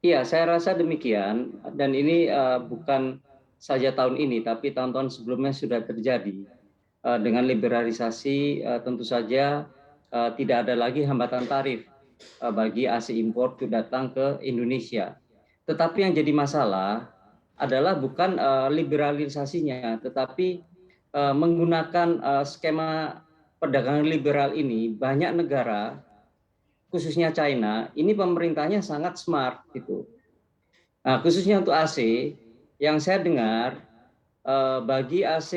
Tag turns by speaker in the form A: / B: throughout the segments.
A: Iya, saya rasa demikian dan ini bukan saja tahun ini tapi tahun-tahun sebelumnya sudah terjadi. Dengan liberalisasi tentu saja tidak ada lagi hambatan tarif bagi AC impor itu datang ke Indonesia. Tetapi yang jadi masalah adalah bukan liberalisasinya, tetapi menggunakan skema perdagangan liberal ini banyak negara khususnya China ini pemerintahnya sangat smart gitu. Nah, khususnya untuk AC yang saya dengar bagi AC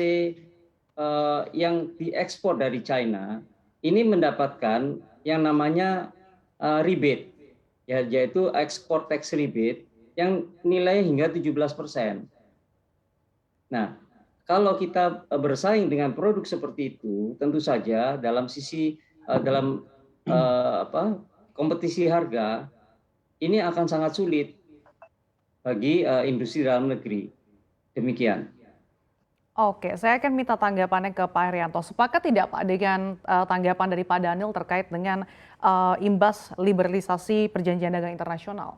A: yang diekspor dari China ini mendapatkan yang namanya rebate, ya, yaitu ekspor tax rebate yang nilai hingga 17%. Nah, kalau kita bersaing dengan produk seperti itu, tentu saja dalam sisi dalam kompetisi harga ini akan sangat sulit bagi industri dalam negeri. Demikian.
B: Oke, saya akan minta tanggapannya ke Pak Herianto. Sepakat tidak Pak dengan tanggapan dari Pak Daniel terkait dengan imbas liberalisasi perjanjian dagang internasional?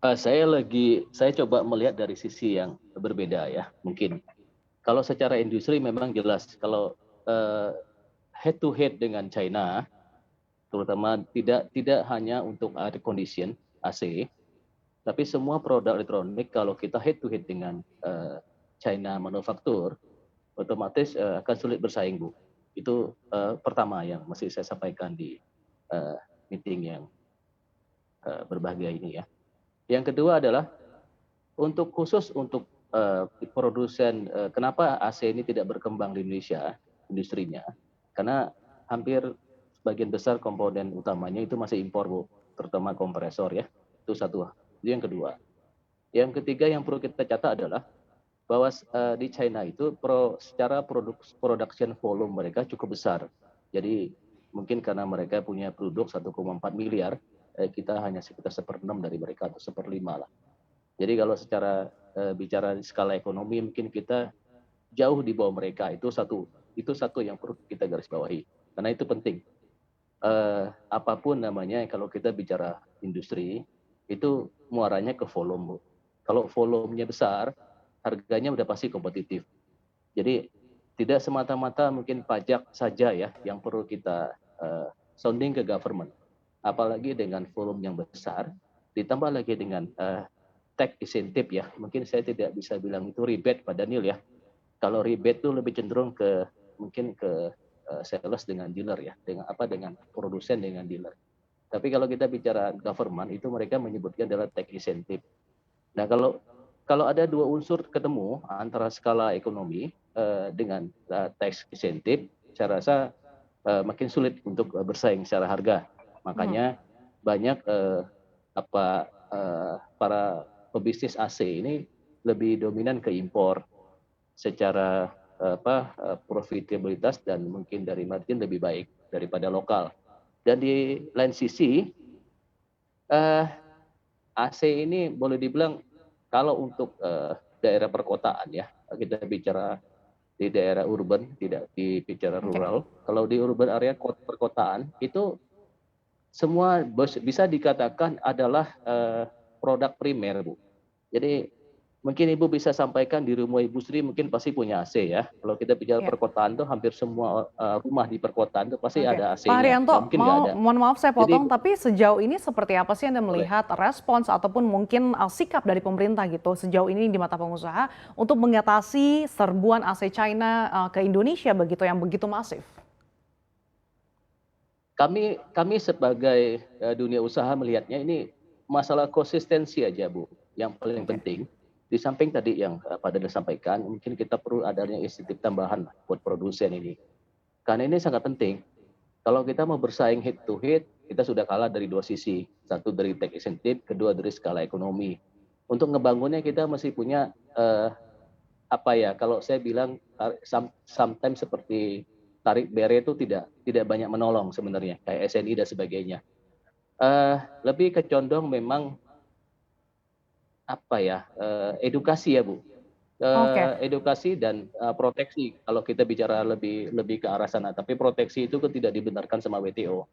C: Saya coba melihat dari sisi yang berbeda ya, mungkin. Kalau secara industri memang jelas, kalau head to head dengan China, terutama tidak hanya untuk air condition AC, tapi semua produk elektronik kalau kita head to head dengan China manufaktur, otomatis akan sulit bersaing, Bu. Itu pertama yang mesti saya sampaikan di meeting yang berbahagia ini ya. Yang kedua adalah khusus untuk produsen, kenapa AC ini tidak berkembang di Indonesia industrinya? Karena hampir sebagian besar komponen utamanya itu masih impor, Bu, terutama kompresor ya. Itu satu. Itu yang kedua. Yang ketiga yang perlu kita catat adalah bahwa di China itu secara production volume mereka cukup besar. Jadi mungkin karena mereka punya produk 1,4 miliar, kita hanya sekitar 1/6 dari mereka atau 1/5 lah. Jadi kalau secara bicara di skala ekonomi mungkin kita jauh di bawah mereka. Itu satu yang perlu kita garis bawahi. Karena itu penting. Apapun namanya kalau kita bicara industri itu muaranya ke volume, Bu. Kalau volumenya besar, harganya udah pasti kompetitif. Jadi tidak semata-mata mungkin pajak saja ya yang perlu kita sounding ke government. Apalagi dengan volume yang besar, ditambah lagi dengan tax incentive ya. Mungkin saya tidak bisa bilang itu rebate Pak Daniel ya. Kalau rebate itu lebih cenderung mungkin ke sales dengan dealer ya, dengan produsen dengan dealer. Tapi kalau kita bicara government itu mereka menyebutkan adalah tax incentive. Nah, kalau ada dua unsur ketemu antara skala ekonomi dengan tax incentive, saya rasa makin sulit untuk bersaing secara harga. Makanya banyak para pebisnis AC ini lebih dominan ke impor secara profitabilitas dan mungkin dari margin lebih baik daripada lokal. Dan di lain sisi AC ini boleh dibilang kalau untuk daerah perkotaan ya, kita bicara di daerah urban, tidak di bicara rural. Kalau di urban area perkotaan itu semua bisa dikatakan adalah produk primer, Bu. Jadi mungkin Ibu bisa sampaikan di rumah Ibu Sri mungkin pasti punya AC ya. Kalau kita bicara perkotaan tuh hampir semua rumah di perkotaan tuh pasti ada AC-nya.
B: Pak Haryanto,
C: mungkin nggak ada.
B: mohon maaf saya potong,
C: Jadi,
B: tapi sejauh ini seperti apa sih Anda
C: boleh.
B: melihat respons ataupun mungkin sikap dari pemerintah gitu sejauh ini di mata pengusaha untuk mengatasi serbuan AC China ke Indonesia begitu yang begitu masif?
C: Kami sebagai dunia usaha melihatnya ini masalah konsistensi aja, Bu, yang paling penting. Di samping tadi yang Pak Daniel sampaikan, mungkin kita perlu adanya insentif tambahan buat produsen ini. Karena ini sangat penting. Kalau kita mau bersaing head to head, kita sudah kalah dari dua sisi. Satu dari tax incentive, kedua dari skala ekonomi. Untuk ngebangunnya kita masih punya kalau saya bilang sometimes seperti tarik bere itu tidak banyak menolong sebenarnya, kayak SNI dan sebagainya. Lebih kecondong memang edukasi ya, Bu. Edukasi dan proteksi kalau kita bicara lebih ke arah sana. Tapi proteksi itu tidak dibenarkan sama WTO.